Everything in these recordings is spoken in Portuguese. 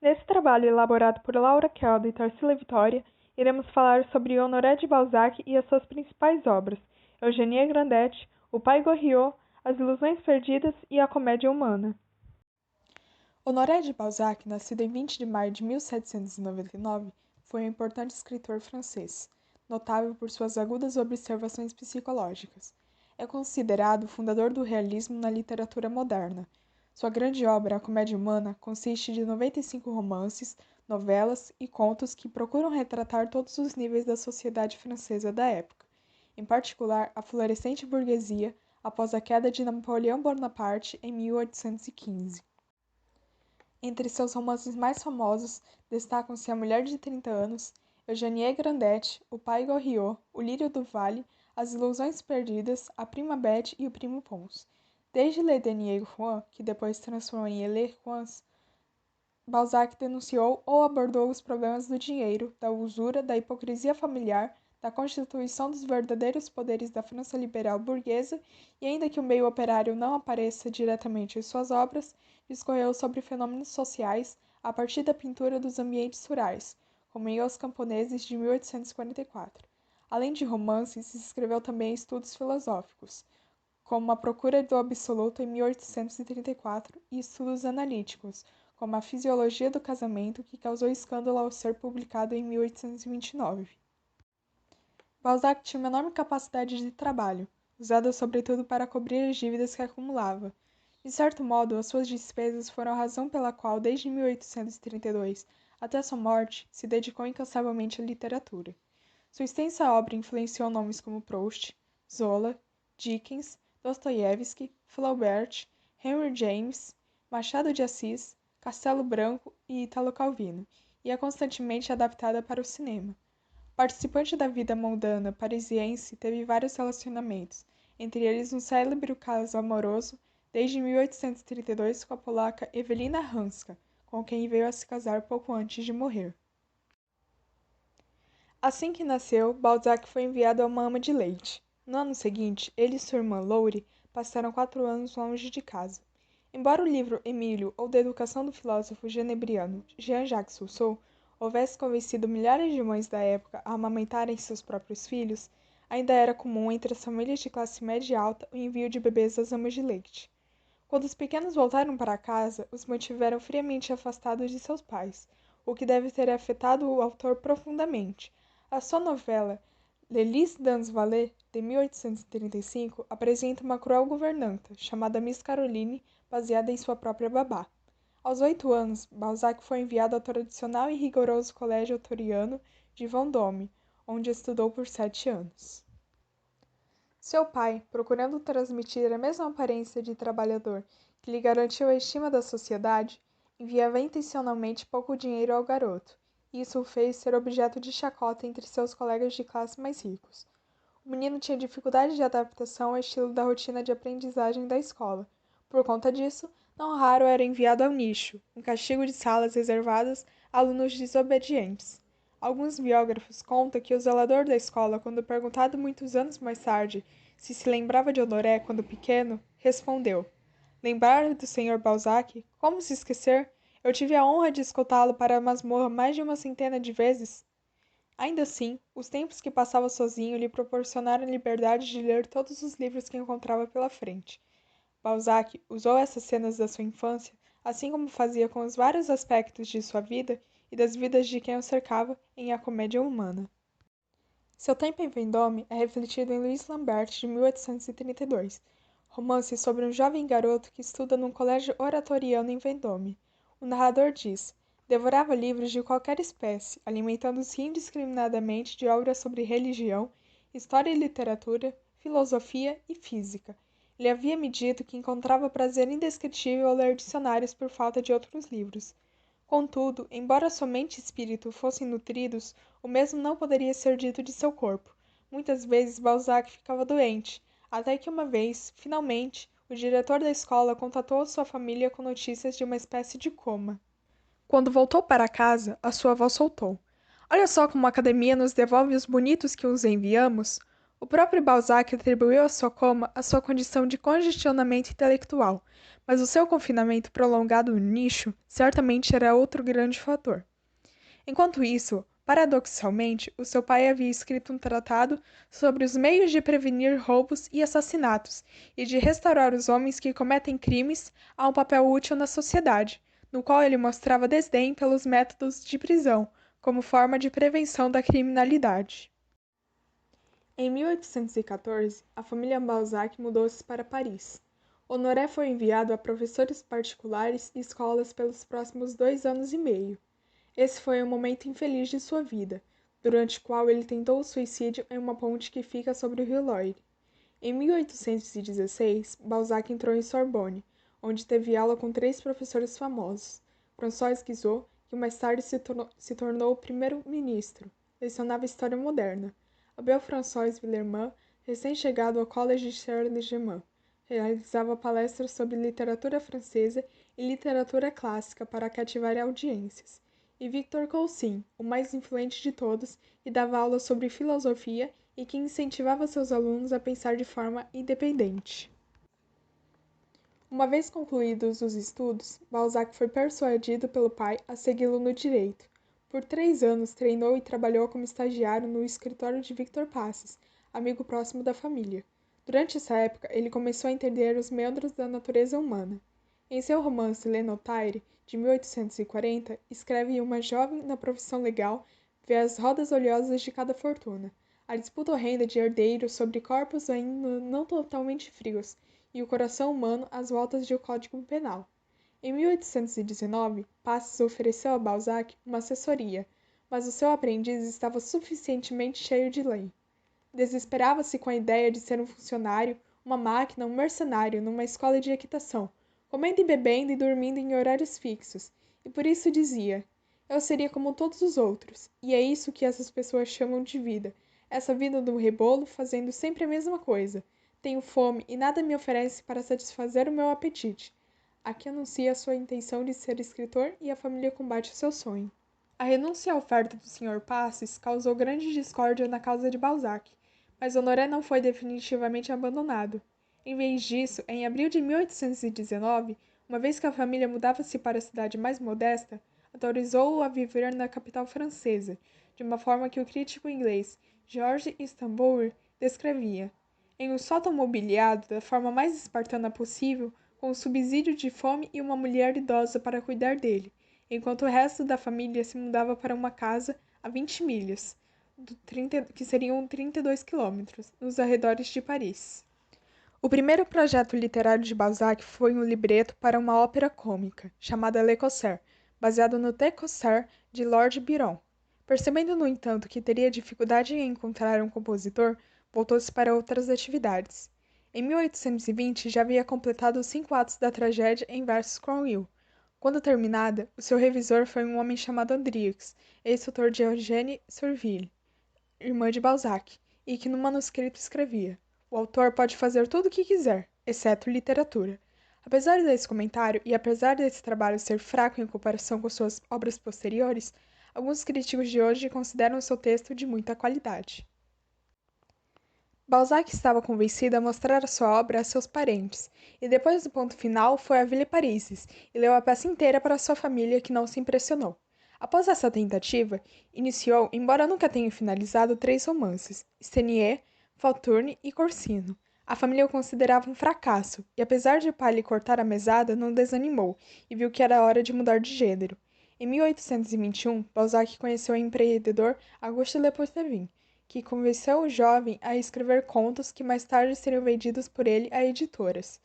Nesse trabalho elaborado por Laura Kelda e Tarsila Vitória, iremos falar sobre Honoré de Balzac e as suas principais obras, Eugénie Grandet, O Pai Goriot, As Ilusões Perdidas e A Comédia Humana. Honoré de Balzac, nascido em 20 de maio de 1799, foi um importante escritor francês, notável por suas agudas observações psicológicas. É considerado o fundador do realismo na literatura moderna. Sua grande obra, A Comédia Humana, consiste de 95 romances, novelas e contos que procuram retratar todos os níveis da sociedade francesa da época, em particular a florescente burguesia após a queda de Napoleão Bonaparte em 1815. Entre seus romances mais famosos destacam-se A Mulher de 30 Anos, Eugénie Grandet, O Pai Goriot, O Lírio do Vale, As Ilusões Perdidas, A Prima Bette e O Primo Pons. Desde Le Dernier Juan, que depois se transformou em Les Juans, Balzac denunciou ou abordou os problemas do dinheiro, da usura, da hipocrisia familiar, da constituição dos verdadeiros poderes da França liberal burguesa e, ainda que o meio operário não apareça diretamente em suas obras, discorreu sobre fenômenos sociais a partir da pintura dos ambientes rurais, como em Os Camponeses de 1844. Além de romances, escreveu também estudos filosóficos, como A Procura do Absoluto em 1834 e estudos analíticos, como A Fisiologia do Casamento, que causou escândalo ao ser publicado em 1829. Balzac tinha uma enorme capacidade de trabalho, usada sobretudo para cobrir as dívidas que acumulava. De certo modo, as suas despesas foram a razão pela qual, desde 1832 até sua morte, se dedicou incansavelmente à literatura. Sua extensa obra influenciou nomes como Proust, Zola, Dickens, Dostoiévski, Flaubert, Henry James, Machado de Assis, Castelo Branco e Italo Calvino, e é constantemente adaptada para o cinema. Participante da vida mundana parisiense, teve vários relacionamentos, entre eles um célebre caso amoroso desde 1832 com a polaca Ewelina Hanska, com quem veio a se casar pouco antes de morrer. Assim que nasceu, Balzac foi enviado a uma ama de leite. No ano seguinte, ele e sua irmã Laure passaram 4 anos longe de casa. Embora o livro Emílio ou Da Educação do Filósofo Genebriano Jean-Jacques Rousseau houvesse convencido milhares de mães da época a amamentarem seus próprios filhos, ainda era comum entre as famílias de classe média alta o envio de bebês às amas de leite. Quando os pequenos voltaram para casa, os mantiveram friamente afastados de seus pais, o que deve ter afetado o autor profundamente. A sua novela Les Lys dans Vallée, de 1835, apresenta uma cruel governanta, chamada Miss Caroline, baseada em sua própria babá. Aos 8 anos, Balzac foi enviado ao tradicional e rigoroso colégio autoriano de Vendôme, onde estudou por 7 anos. Seu pai, procurando transmitir a mesma aparência de trabalhador que lhe garantiu a estima da sociedade, enviava intencionalmente pouco dinheiro ao garoto, e isso o fez ser objeto de chacota entre seus colegas de classe mais ricos. O menino tinha dificuldade de adaptação ao estilo da rotina de aprendizagem da escola. Por conta disso, não raro era enviado ao nicho, um castigo de salas reservadas a alunos desobedientes. Alguns biógrafos contam que o zelador da escola, quando perguntado muitos anos mais tarde se lembrava de Honoré quando pequeno, respondeu: Lembrar do Sr. Balzac? Como se esquecer? Eu tive a honra de escoltá-lo para a masmorra mais de uma centena de vezes. Ainda assim, os tempos que passava sozinho lhe proporcionaram a liberdade de ler todos os livros que encontrava pela frente. Balzac usou essas cenas da sua infância, assim como fazia com os vários aspectos de sua vida e das vidas de quem o cercava, em A Comédia Humana. Seu tempo em Vendôme é refletido em Louis Lambert, de 1832, romance sobre um jovem garoto que estuda num colégio oratoriano em Vendôme. O narrador diz: devorava livros de qualquer espécie, alimentando-se indiscriminadamente de obras sobre religião, história e literatura, filosofia e física. Ele havia-me dito que encontrava prazer indescritível ao ler dicionários por falta de outros livros. Contudo, embora sua mente e espírito fossem nutridos, o mesmo não poderia ser dito de seu corpo. Muitas vezes Balzac ficava doente, até que uma vez, finalmente, o diretor da escola contatou sua família com notícias de uma espécie de coma. Quando voltou para casa, a sua avó soltou: Olha só como a academia nos devolve os bonitos que os enviamos. O próprio Balzac atribuiu a sua coma a sua condição de congestionamento intelectual, mas o seu confinamento prolongado no nicho certamente era outro grande fator. Enquanto isso, paradoxalmente, o seu pai havia escrito um tratado sobre os meios de prevenir roubos e assassinatos e de restaurar os homens que cometem crimes a um papel útil na sociedade, no qual ele mostrava desdém pelos métodos de prisão como forma de prevenção da criminalidade. Em 1814, a família Balzac mudou-se para Paris. Honoré foi enviado a professores particulares e escolas pelos próximos 2 anos e meio. Esse foi um momento infeliz de sua vida, durante o qual ele tentou o suicídio em uma ponte que fica sobre o rio Loire. Em 1816, Balzac entrou em Sorbonne, onde teve aula com 3 professores famosos. François Guizot, que mais tarde se tornou primeiro-ministro, lecionava História Moderna. Abel François Villermont, recém-chegado ao Collège Charles-Germain, realizava palestras sobre literatura francesa e literatura clássica para cativar audiências. E Victor Cousin, o mais influente de todos, e dava aulas sobre filosofia e que incentivava seus alunos a pensar de forma independente. Uma vez concluídos os estudos, Balzac foi persuadido pelo pai a segui-lo no direito. Por 3 anos treinou e trabalhou como estagiário no escritório de Victor Passes, amigo próximo da família. Durante essa época, ele começou a entender os meandros da natureza humana. Em seu romance Le Notaire, de 1840, escreve uma jovem na profissão legal vê as rodas oleosas de cada fortuna, a disputa horrenda de herdeiros sobre corpos ainda não totalmente frios, e o coração humano às voltas de o Código Penal. Em 1819, Passes ofereceu a Balzac uma assessoria, mas o seu aprendiz estava suficientemente cheio de lei. Desesperava-se com a ideia de ser um funcionário, uma máquina, um mercenário numa escola de equitação, comendo e bebendo e dormindo em horários fixos, e por isso dizia: eu seria como todos os outros, e é isso que essas pessoas chamam de vida, essa vida do rebolo fazendo sempre a mesma coisa. Tenho fome e nada me oferece para satisfazer o meu apetite. Aqui anuncia sua intenção de ser escritor e a família combate o seu sonho. A renúncia à oferta do Sr. Passes causou grande discórdia na causa de Balzac, mas Honoré não foi definitivamente abandonado. Em vez disso, em abril de 1819, uma vez que a família mudava-se para a cidade mais modesta, autorizou-o a viver na capital francesa, de uma forma que o crítico inglês George Istanbul descrevia: em um sótão mobiliado da forma mais espartana possível, com o subsídio de fome e uma mulher idosa para cuidar dele, enquanto o resto da família se mudava para uma casa a 20 milhas, que seriam 32 quilômetros, nos arredores de Paris. O primeiro projeto literário de Balzac foi um libreto para uma ópera cômica, chamada Le Corsaire, baseado no The Corsaire de Lord Byron. Percebendo, no entanto, que teria dificuldade em encontrar um compositor, voltou-se para outras atividades. Em 1820, já havia completado os 5 atos da tragédia em versos Cromwell. Quando terminada, o seu revisor foi um homem chamado Andrieux, ex-tutor de Eugène Surville, irmã de Balzac, e que no manuscrito escrevia: o autor pode fazer tudo o que quiser, exceto literatura. Apesar desse comentário, e apesar desse trabalho ser fraco em comparação com suas obras posteriores, alguns críticos de hoje consideram seu texto de muita qualidade. Balzac estava convencido a mostrar a sua obra a seus parentes, e depois do ponto final foi a Ville Parisis e leu a peça inteira para sua família, que não se impressionou. Após essa tentativa, iniciou, embora nunca tenha finalizado, 3 romances: Stenier, Falturne e Corsino. A família o considerava um fracasso, e apesar de o pai lhe cortar a mesada, não desanimou, e viu que era hora de mudar de gênero. Em 1821, Balzac conheceu o empreendedor Auguste Le Poitevin, que convenceu o jovem a escrever contos que mais tarde seriam vendidos por ele a editoras.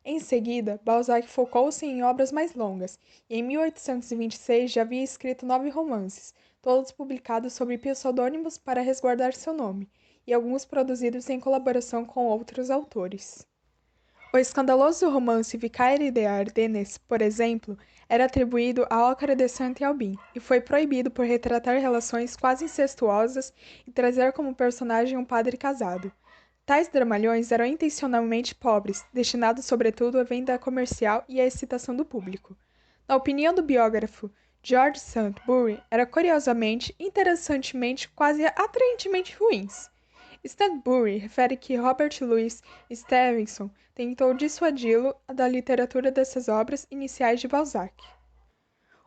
Em seguida, Balzac focou-se em obras mais longas, e em 1826 já havia escrito 9 romances, todos publicados sob pseudônimos para resguardar seu nome, e alguns produzidos em colaboração com outros autores. O escandaloso romance Vicaire de Ardennes, por exemplo, era atribuído a Ocre de Saint-Aubin e foi proibido por retratar relações quase incestuosas e trazer como personagem um padre casado. Tais dramalhões eram intencionalmente pobres, destinados sobretudo à venda comercial e à excitação do público. Na opinião do biógrafo George Saintsbury, eram curiosamente, interessantemente, quase atraentemente ruins. Stanbury refere que Robert Louis Stevenson tentou dissuadi-lo da literatura dessas obras iniciais de Balzac.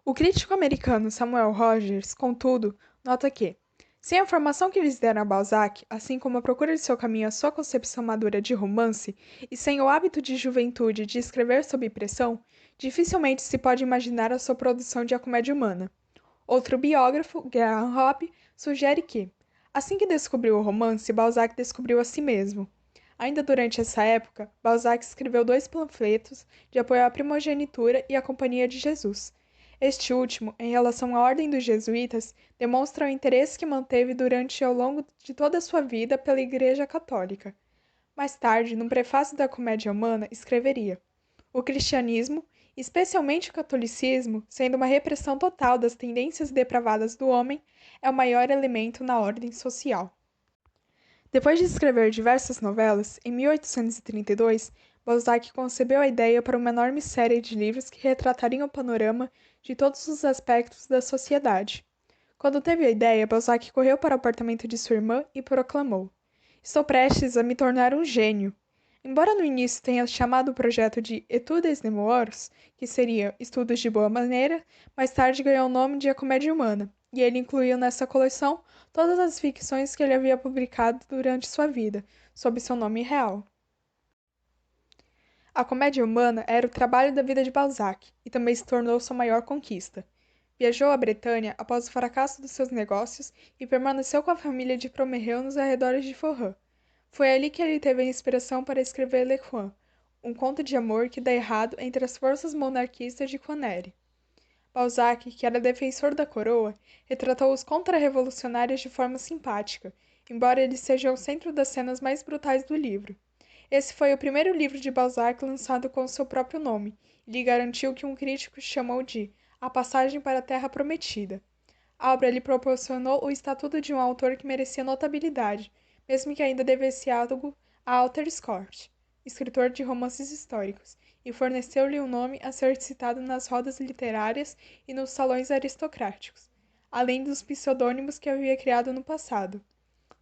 O crítico americano Samuel Rogers, contudo, nota que, sem a formação que eles deram a Balzac, assim como a procura de seu caminho à sua concepção madura de romance, e sem o hábito de juventude de escrever sob pressão, dificilmente se pode imaginar a sua produção de A Comédia Humana. Outro biógrafo, Graham Hoppe, sugere que, assim que descobriu o romance, Balzac descobriu a si mesmo. Ainda durante essa época, Balzac escreveu 2 panfletos de apoio à primogenitura e à Companhia de Jesus. Este último, em relação à Ordem dos Jesuítas, demonstra o interesse que manteve durante ao longo de toda a sua vida pela Igreja Católica. Mais tarde, no prefácio da Comédia Humana, escreveria: o cristianismo, especialmente o catolicismo, sendo uma repressão total das tendências depravadas do homem, é o maior elemento na ordem social. Depois de escrever diversas novelas, em 1832, Balzac concebeu a ideia para uma enorme série de livros que retratariam o panorama de todos os aspectos da sociedade. Quando teve a ideia, Balzac correu para o apartamento de sua irmã e proclamou: "Estou prestes a me tornar um gênio." Embora no início tenha chamado o projeto de Etudes de Moeurs, que seria Estudos de Boa Maneira, mais tarde ganhou o nome de A Comédia Humana, e ele incluiu nessa coleção todas as ficções que ele havia publicado durante sua vida, sob seu nome real. A Comédia Humana era o trabalho da vida de Balzac, e também se tornou sua maior conquista. Viajou à Bretanha após o fracasso dos seus negócios e permaneceu com a família de Proméheu nos arredores de Forró. Foi ali que ele teve a inspiração para escrever Le Coin, um conto de amor que dá errado entre as forças monarquistas de Coigney. Balzac, que era defensor da coroa, retratou os contra-revolucionários de forma simpática, embora ele seja o centro das cenas mais brutais do livro. Esse foi o primeiro livro de Balzac lançado com seu próprio nome, e lhe garantiu o que um crítico chamou de A Passagem para a Terra Prometida. A obra lhe proporcionou o estatuto de um autor que merecia notabilidade, mesmo que ainda devesse algo a Walter Scott, escritor de romances históricos, e forneceu-lhe um nome a ser citado nas rodas literárias e nos salões aristocráticos, além dos pseudônimos que havia criado no passado.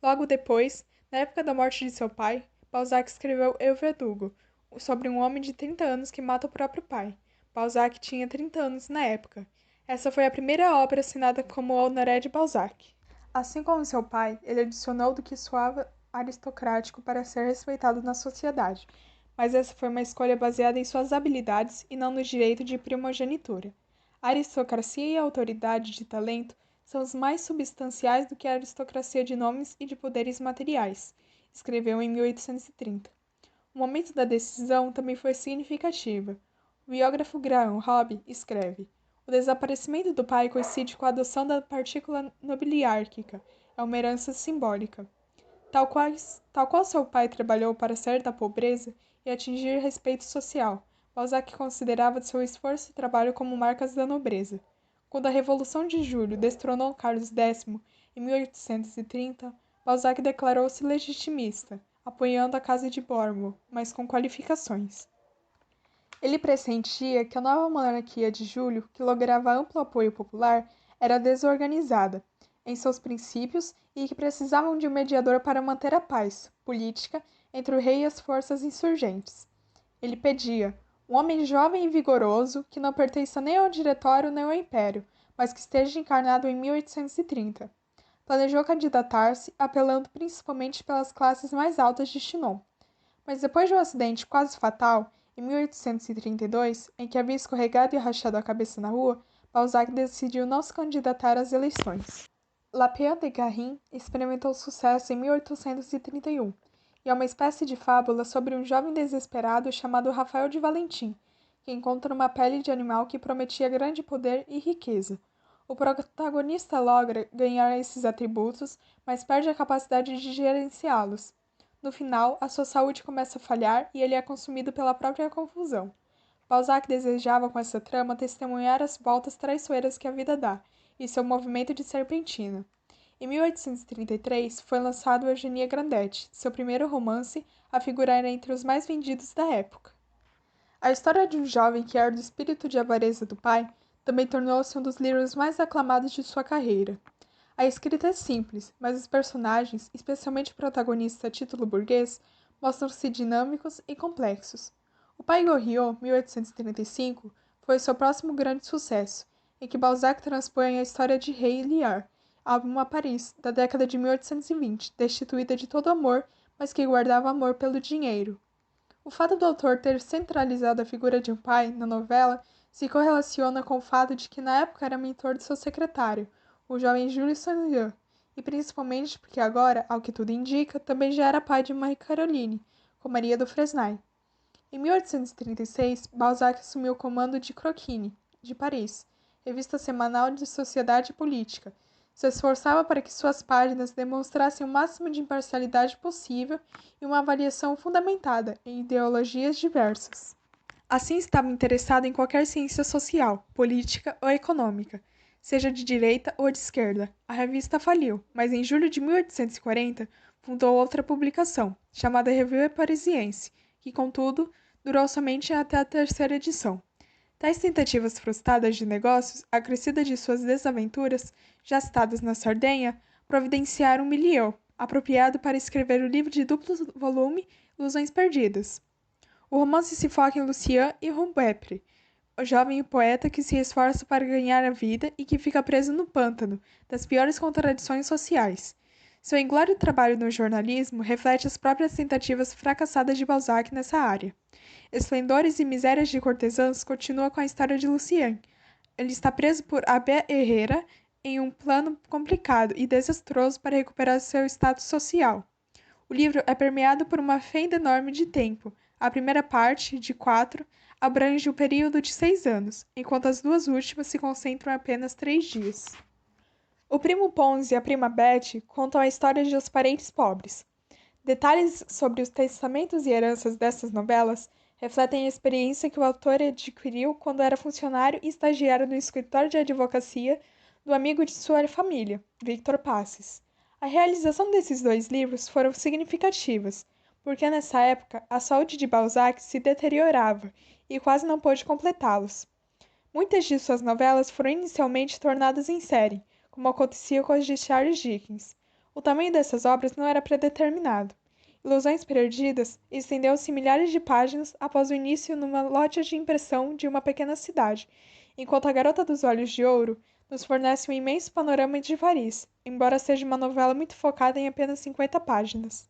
Logo depois, na época da morte de seu pai, Balzac escreveu Eu Verdugo, sobre um homem de 30 anos que mata o próprio pai. Balzac tinha 30 anos na época. Essa foi a primeira obra assinada como Honoré de Balzac. Assim como seu pai, ele adicionou do que soava aristocrático para ser respeitado na sociedade, mas essa foi uma escolha baseada em suas habilidades e não no direito de primogenitura. A aristocracia e a autoridade de talento são os mais substanciais do que a aristocracia de nomes e de poderes materiais, escreveu em 1830. O momento da decisão também foi significativo. O biógrafo Graham Hoppe escreve: o desaparecimento do pai coincide com a adoção da partícula nobiliárquica, é uma herança simbólica. Tal qual seu pai trabalhou para sair da pobreza e atingir respeito social, Balzac considerava seu esforço e trabalho como marcas da nobreza. Quando a Revolução de Julho destronou Carlos X, em 1830, Balzac declarou-se legitimista, apoiando a Casa de Borbon, mas com qualificações. Ele pressentia que a nova monarquia de Julho, que lograva amplo apoio popular, era desorganizada em seus princípios e que precisavam de um mediador para manter a paz política entre o rei e as forças insurgentes. Ele pedia um homem jovem e vigoroso que não pertença nem ao diretório nem ao império, mas que esteja encarnado em 1830. Planejou candidatar-se, apelando principalmente pelas classes mais altas de Chinon. Mas depois de um acidente quase fatal, em 1832, em que havia escorregado e rachado a cabeça na rua, Balzac decidiu não se candidatar às eleições. La Peine de Guerin experimentou sucesso em 1831, e é uma espécie de fábula sobre um jovem desesperado chamado Rafael de Valentim, que encontra uma pele de animal que prometia grande poder e riqueza. O protagonista logra ganhar esses atributos, mas perde a capacidade de gerenciá-los. No final, a sua saúde começa a falhar e ele é consumido pela própria confusão. Balzac desejava com essa trama testemunhar as voltas traiçoeiras que a vida dá, e seu movimento de serpentina. Em 1833, foi lançado Eugenia Grandet, seu primeiro romance a figurar entre os mais vendidos da época. A história de um jovem que herda o espírito de avareza do pai também tornou-se um dos livros mais aclamados de sua carreira. A escrita é simples, mas os personagens, especialmente o protagonista a título burguês, mostram-se dinâmicos e complexos. O Pai Goriot, 1835, foi seu próximo grande sucesso, em que Balzac transpõe a história de Rei Lear, uma Paris, da década de 1820, destituída de todo amor, mas que guardava amor pelo dinheiro. O fato do autor ter centralizado a figura de um pai na novela se correlaciona com o fato de que na época era mentor de seu secretário, o jovem Jules Sandeau, e principalmente porque agora, ao que tudo indica, também já era pai de Marie Caroline, com Maria do Fresnay. Em 1836, Balzac assumiu o comando de Croquis, de Paris, revista semanal de sociedade e política. Se esforçava para que suas páginas demonstrassem o máximo de imparcialidade possível e uma avaliação fundamentada em ideologias diversas. Assim, estava interessado em qualquer ciência social, política ou econômica, seja de direita ou de esquerda. A revista faliu, mas em julho de 1840 fundou outra publicação, chamada Revue Parisiense, que, contudo, durou somente até a terceira edição. Tais tentativas frustradas de negócios, acrescida de suas desaventuras, já citadas na Sardenha, providenciaram um milieu, apropriado para escrever o livro de duplo volume Ilusões Perdidas. O romance se foca em Lucien e Robespierre, o jovem poeta que se esforça para ganhar a vida e que fica preso no pântano das piores contradições sociais. Seu inglório trabalho no jornalismo reflete as próprias tentativas fracassadas de Balzac nessa área. Esplendores e misérias de cortesãs continua com a história de Lucien. Ele está preso por Abbé Herrera em um plano complicado e desastroso para recuperar seu status social. O livro é permeado por uma fenda enorme de tempo. A primeira parte, de 4, abrange o período de 6 anos, enquanto as duas últimas se concentram em apenas 3 dias. O primo Pons e a prima Betty contam a história de os parentes pobres. Detalhes sobre os testamentos e heranças dessas novelas refletem a experiência que o autor adquiriu quando era funcionário e estagiário no escritório de advocacia do amigo de sua família, Victor Passes. A realização desses 2 livros foram significativas, porque nessa época a saúde de Balzac se deteriorava e quase não pôde completá-los. Muitas de suas novelas foram inicialmente tornadas em série, como acontecia com as de Charles Dickens. O tamanho dessas obras não era predeterminado. Ilusões Perdidas estendeu-se milhares de páginas após o início numa loja de impressão de uma pequena cidade, enquanto A Garota dos Olhos de Ouro nos fornece um imenso panorama de Paris, embora seja uma novela muito focada em apenas 50 páginas.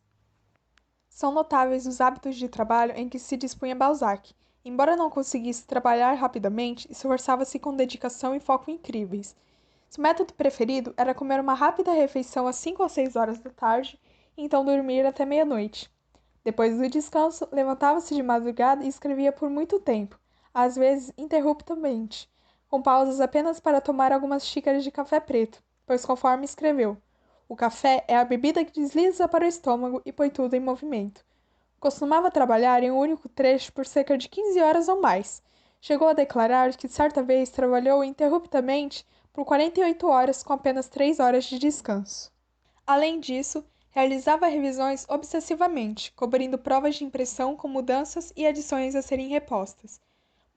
São notáveis os hábitos de trabalho em que se dispunha Balzac. Embora não conseguisse trabalhar rapidamente, esforçava-se com dedicação e foco incríveis. Seu método preferido era comer uma rápida refeição às 5 ou 6 horas da tarde e então dormir até meia-noite. Depois do descanso, levantava-se de madrugada e escrevia por muito tempo, às vezes interruptamente, com pausas apenas para tomar algumas xícaras de café preto, pois conforme escreveu, o café é a bebida que desliza para o estômago e põe tudo em movimento. Costumava trabalhar em um único trecho por cerca de 15 horas ou mais. Chegou a declarar que certa vez trabalhou ininterruptamente por 48 horas com apenas 3 horas de descanso. Além disso, realizava revisões obsessivamente, cobrindo provas de impressão com mudanças e adições a serem repostas.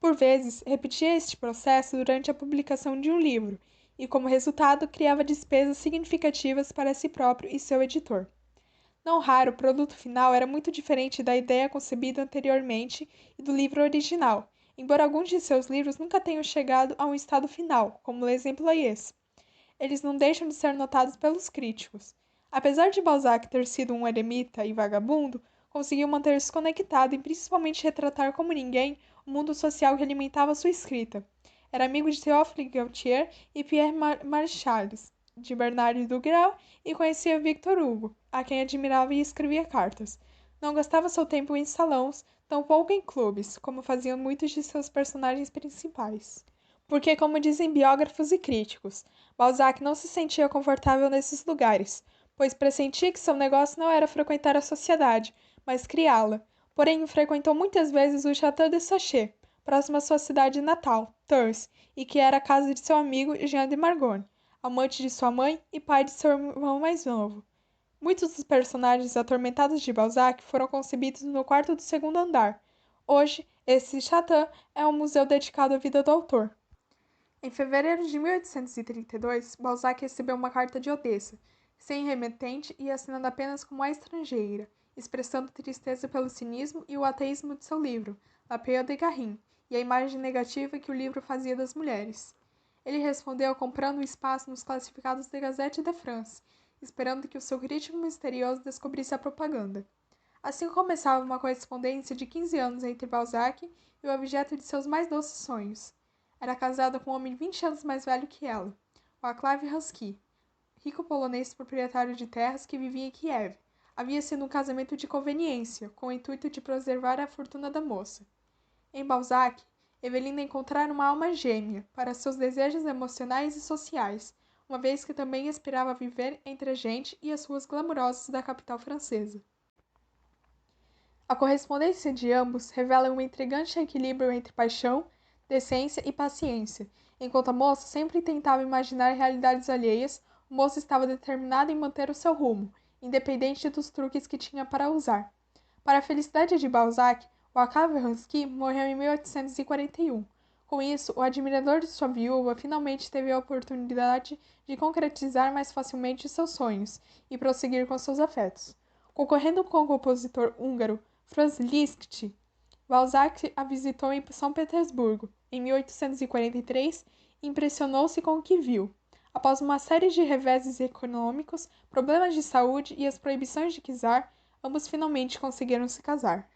Por vezes, repetia este processo durante a publicação de um livro e, como resultado, criava despesas significativas para si próprio e seu editor. Não raro, o produto final era muito diferente da ideia concebida anteriormente e do livro original, embora alguns de seus livros nunca tenham chegado a um estado final, como o exemplo é esse. Eles não deixam de ser notados pelos críticos. Apesar de Balzac ter sido um eremita e vagabundo, conseguiu manter-se conectado e principalmente retratar como ninguém o mundo social que alimentava sua escrita. Era amigo de Théophile Gautier e Pierre Maréchal, de Bernard Dugral e conhecia Victor Hugo, a quem admirava e escrevia cartas. Não gastava seu tempo em salões, tampouco em clubes, como faziam muitos de seus personagens principais. Porque, como dizem biógrafos e críticos, Balzac não se sentia confortável nesses lugares, pois pressentia que seu negócio não era frequentar a sociedade, mas criá-la. Porém, frequentou muitas vezes o Château de Sachet, próximo à sua cidade natal, Tours, e que era a casa de seu amigo Jean de Margonne, amante de sua mãe e pai de seu irmão mais novo. Muitos dos personagens atormentados de Balzac foram concebidos no quarto do segundo andar. Hoje, esse château é um museu dedicado à vida do autor. Em fevereiro de 1832, Balzac recebeu uma carta de Odessa, sem remetente e assinando apenas como a estrangeira, expressando tristeza pelo cinismo e o ateísmo de seu livro, La Paix de Garrin, e a imagem negativa que o livro fazia das mulheres. Ele respondeu comprando espaço nos classificados de Gazette de France, esperando que o seu crítico misterioso descobrisse a propaganda. Assim começava uma correspondência de 15 anos entre Balzac e o objeto de seus mais doces sonhos. Era casada com um homem 20 anos mais velho que ela, Wacław Haski, rico polonês proprietário de terras que vivia em Kiev. Havia sido um casamento de conveniência, com o intuito de preservar a fortuna da moça. Em Balzac, Evelina encontrara uma alma gêmea para seus desejos emocionais e sociais, uma vez que também aspirava a viver entre a gente e as ruas glamourosas da capital francesa. A correspondência de ambos revela um intrigante equilíbrio entre paixão, decência e paciência. Enquanto a moça sempre tentava imaginar realidades alheias, o moço estava determinado em manter o seu rumo, independente dos truques que tinha para usar. Para a felicidade de Balzac, Wacław Haski morreu em 1841. Com isso, o admirador de sua viúva finalmente teve a oportunidade de concretizar mais facilmente seus sonhos e prosseguir com seus afetos. Concorrendo com o compositor húngaro Franz Liszt, Balzac a visitou em São Petersburgo, em 1843, e impressionou-se com o que viu. Após uma série de reveses econômicos, problemas de saúde e as proibições de czar, ambos finalmente conseguiram se casar.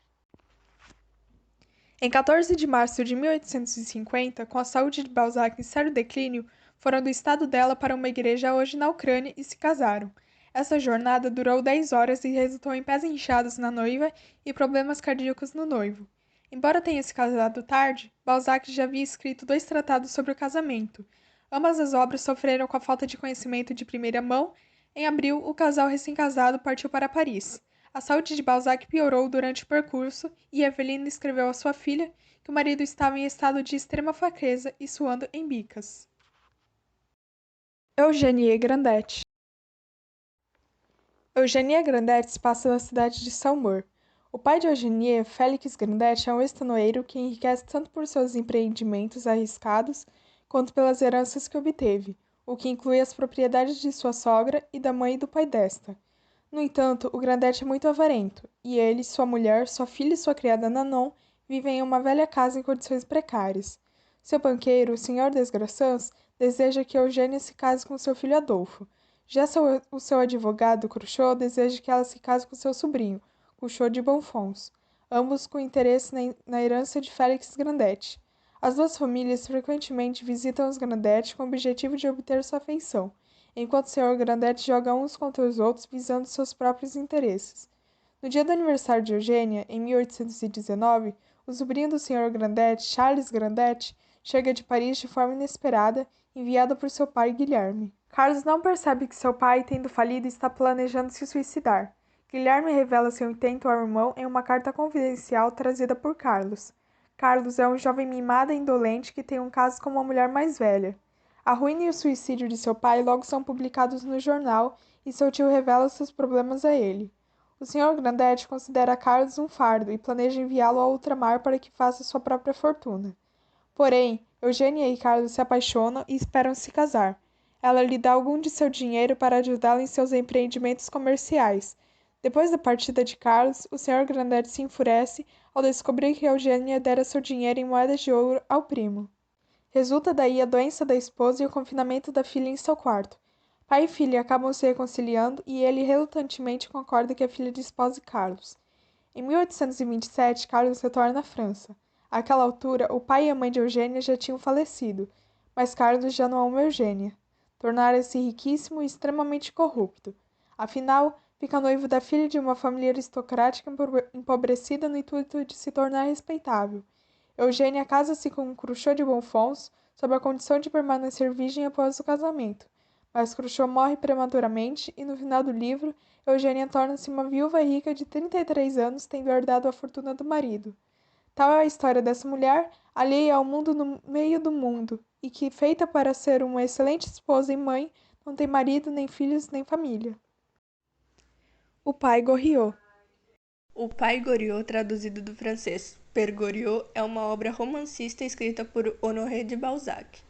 Em 14 de março de 1850, com a saúde de Balzac em sério declínio, foram do estado dela para uma igreja hoje na Ucrânia e se casaram. Essa jornada durou 10 horas e resultou em pés inchados na noiva e problemas cardíacos no noivo. Embora tenha se casado tarde, Balzac já havia escrito 2 tratados sobre o casamento. Ambas as obras sofreram com a falta de conhecimento de primeira mão. Em abril, o casal recém-casado partiu para Paris. A saúde de Balzac piorou durante o percurso e Evelina escreveu à sua filha que o marido estava em estado de extrema fraqueza e suando em bicas. Eugénie Grandet. Eugénie Grandet se passa na cidade de Saumur. O pai de Eugénie, Félix Grandet, é um estanoeiro que enriquece tanto por seus empreendimentos arriscados quanto pelas heranças que obteve, o que inclui as propriedades de sua sogra e da mãe e do pai desta. No entanto, o Grandet é muito avarento, e ele, sua mulher, sua filha e sua criada Nanon vivem em uma velha casa em condições precárias. Seu banqueiro, o Sr. Desgraçans, deseja que Eugênia se case com seu filho Adolfo. Já o seu advogado, Cruchot, deseja que ela se case com seu sobrinho, Cruchot de Bonfons, ambos com interesse na herança de Félix Grandet. As duas famílias frequentemente visitam os Grandet com o objetivo de obter sua afeição, enquanto o Sr. Grandet joga uns contra os outros visando seus próprios interesses. No dia do aniversário de Eugênia, em 1819, o sobrinho do Sr. Grandet, Charles Grandet, chega de Paris de forma inesperada, enviado por seu pai Guilherme. Carlos não percebe que seu pai, tendo falido, está planejando se suicidar. Guilherme revela seu intento ao irmão em uma carta confidencial trazida por Carlos. Carlos é um jovem mimado e indolente que tem um caso com uma mulher mais velha. A ruína e o suicídio de seu pai logo são publicados no jornal e seu tio revela seus problemas a ele. O Sr. Grandet considera Carlos um fardo e planeja enviá-lo ao ultramar para que faça sua própria fortuna. Porém, Eugênia e Carlos se apaixonam e esperam se casar. Ela lhe dá algum de seu dinheiro para ajudá-lo em seus empreendimentos comerciais. Depois da partida de Carlos, o Sr. Grandet se enfurece ao descobrir que Eugênia dera seu dinheiro em moedas de ouro ao primo. Resulta daí a doença da esposa e o confinamento da filha em seu quarto. Pai e filha acabam se reconciliando e ele relutantemente concorda que a filha despose Carlos. Em 1827, Carlos retorna à França. Àquela altura, o pai e a mãe de Eugênia já tinham falecido, mas Carlos já não ama Eugênia. Tornara-se riquíssimo e extremamente corrupto. Afinal, fica noivo da filha de uma família aristocrática empobrecida no intuito de se tornar respeitável. Eugênia casa-se com Cruchot de Bonfons sob a condição de permanecer virgem após o casamento, mas Cruchot morre prematuramente e no final do livro, Eugênia torna-se uma viúva rica de 33 anos tendo herdado a fortuna do marido. Tal é a história dessa mulher, alheia ao mundo no meio do mundo, e que, feita para ser uma excelente esposa e mãe, não tem marido, nem filhos, nem família. O pai Goriot. O Pai Goriot, traduzido do francês Père Goriot, é uma obra romancista escrita por Honoré de Balzac.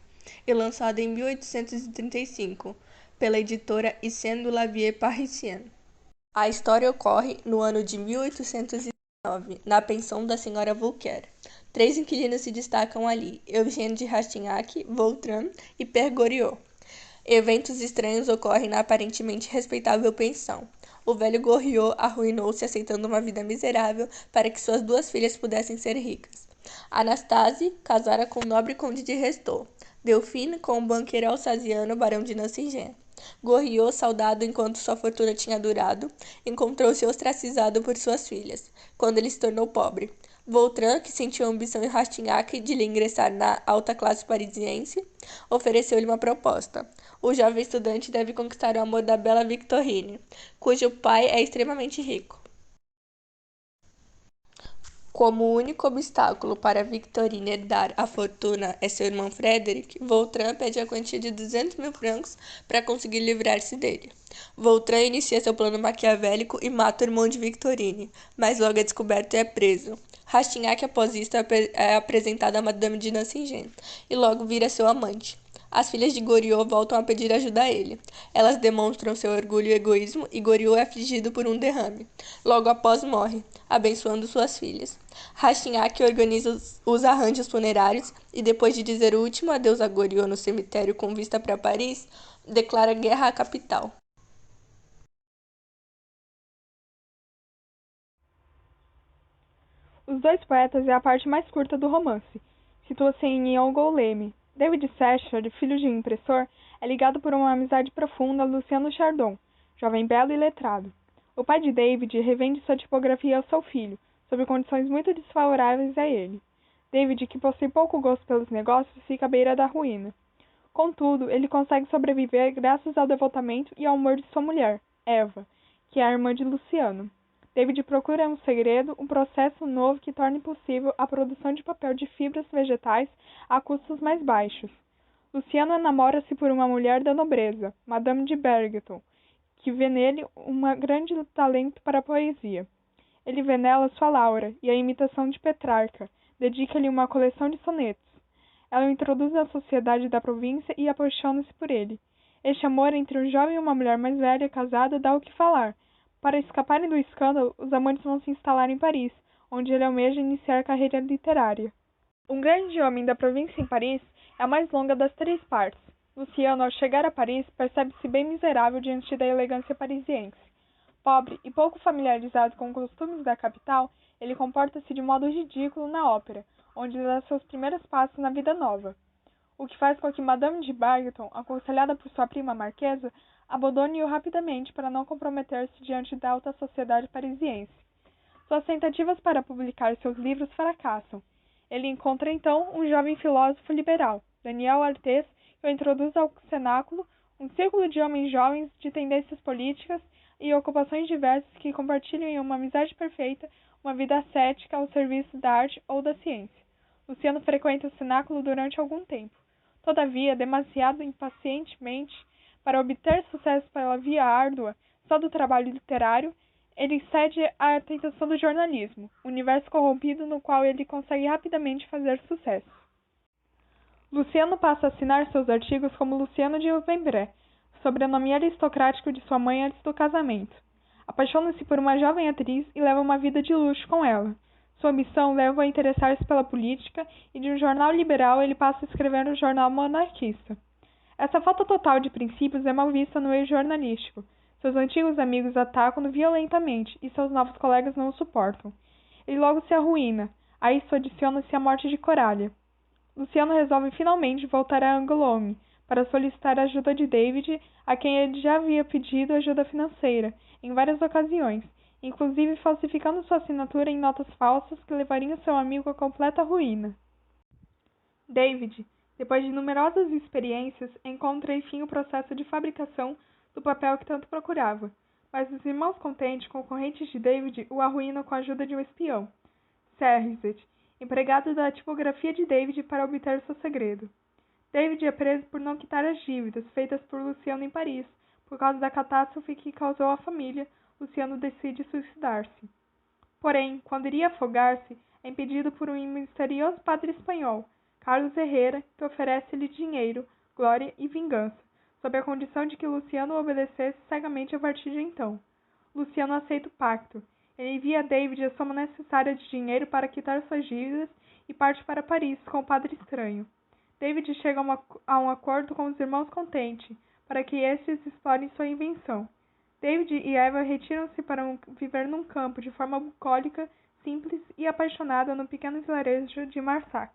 e lançado em 1835 pela editora Hyacinthe de la Vie Parisienne. A história ocorre no ano de 1809, na pensão da senhora Vauquer. 3 inquilinos se destacam ali: Eugène de Rastignac, Vautrin e Père Goriot. Eventos estranhos ocorrem na aparentemente respeitável pensão. O velho Goriot arruinou-se aceitando uma vida miserável para que suas 2 filhas pudessem ser ricas. Anastasie casara com o nobre conde de Restaud. Delphine com o banqueiro alsaciano barão de Nucingen. Goriot, saudado enquanto sua fortuna tinha durado, encontrou-se ostracizado por suas filhas, quando ele se tornou pobre. Vautrin, que sentiu a ambição em Rastignac de lhe ingressar na alta classe parisiense, ofereceu-lhe uma proposta. O jovem estudante deve conquistar o amor da bela Victorine, cujo pai é extremamente rico. Como o único obstáculo para Victorine herdar a fortuna é seu irmão Frederic, Vautrin pede a quantia de 200 mil francos para conseguir livrar-se dele. Vautrin inicia seu plano maquiavélico e mata o irmão de Victorine, mas logo é descoberto e é preso. Rastignac, após isso, é apresentado a Madame de Nucingen e logo vira seu amante. As filhas de Goriot voltam a pedir ajuda a ele. Elas demonstram seu orgulho e egoísmo e Goriot é afligido por um derrame. Logo após morre, abençoando suas filhas. Rastignac organiza os arranjos funerários e, depois de dizer o último adeus a Goriot no cemitério com vista para Paris, declara guerra à capital. Os Dois Poetas é a parte mais curta do romance. Situa-se em Angoulême. David Secher, filho de um impressor, é ligado por uma amizade profunda a Luciano Chardon, jovem belo e letrado. O pai de David revende sua tipografia ao seu filho, sob condições muito desfavoráveis a ele. David, que possui pouco gosto pelos negócios, fica à beira da ruína. Contudo, ele consegue sobreviver graças ao devotamento e ao amor de sua mulher, Eva, que é a irmã de Luciano. David procura um segredo, um processo novo que torne possível a produção de papel de fibras vegetais a custos mais baixos. Luciano enamora-se por uma mulher da nobreza, Madame de Bergeton, que vê nele um grande talento para a poesia. Ele vê nela sua Laura, e a imitação de Petrarca, dedica-lhe uma coleção de sonetos. Ela o introduz na sociedade da província e apaixona-se por ele. Este amor entre um jovem e uma mulher mais velha casada dá o que falar. Para escaparem do escândalo, os amantes vão se instalar em Paris, onde ele almeja iniciar carreira literária. Um grande homem da província em Paris é a mais longa das 3 partes. Luciano, ao chegar a Paris, percebe-se bem miserável diante da elegância parisiense. Pobre e pouco familiarizado com os costumes da capital, ele comporta-se de modo ridículo na ópera, onde dá seus primeiros passos na vida nova. O que faz com que Madame de Bergeton, aconselhada por sua prima marquesa, abandone-o rapidamente para não comprometer-se diante da alta sociedade parisiense. Suas tentativas para publicar seus livros fracassam. Ele encontra então um jovem filósofo liberal, Daniel Artés, que o introduz ao cenáculo, um círculo de homens jovens de tendências políticas e ocupações diversas que compartilham em uma amizade perfeita uma vida ascética ao serviço da arte ou da ciência. Luciano frequenta o cenáculo durante algum tempo. Todavia, demasiado impacientemente para obter sucesso pela via árdua só do trabalho literário, ele cede à tentação do jornalismo, universo corrompido no qual ele consegue rapidamente fazer sucesso. Luciano passa a assinar seus artigos como Luciano de Rubempré, sobrenome aristocrático de sua mãe antes do casamento. Apaixona-se por uma jovem atriz e leva uma vida de luxo com ela. Sua missão leva a interessar-se pela política e de um jornal liberal ele passa a escrever no jornal monarquista. Essa falta total de princípios é mal vista no meio jornalístico. Seus antigos amigos atacam-no violentamente e seus novos colegas não o suportam. Ele logo se arruína. A isso adiciona-se a morte de Coralia. Luciano resolve finalmente voltar a Angoulême para solicitar a ajuda de David, a quem ele já havia pedido ajuda financeira, em várias ocasiões, inclusive falsificando sua assinatura em notas falsas que levariam seu amigo à completa ruína. David, depois de numerosas experiências, encontra enfim o processo de fabricação do papel que tanto procurava, mas os irmãos contentes, concorrentes de David, o arruinam com a ajuda de um espião, Cerizet, empregado da tipografia de David para obter seu segredo. David é preso por não quitar as dívidas feitas por Luciano em Paris. Por causa da catástrofe que causou à família, Luciano decide suicidar-se. Porém, quando iria afogar-se, é impedido por um misterioso padre espanhol, Carlos Herrera, que oferece-lhe dinheiro, glória e vingança, sob a condição de que Luciano o obedecesse cegamente a partir de então. Luciano aceita o pacto. Ele envia a David a soma necessária de dinheiro para quitar suas dívidas e parte para Paris com o padre estranho. David chega a um acordo com os irmãos Contente, para que estes explorem sua invenção. David e Eva retiram-se para viver num campo de forma bucólica, simples e apaixonada no pequeno vilarejo de Marsac.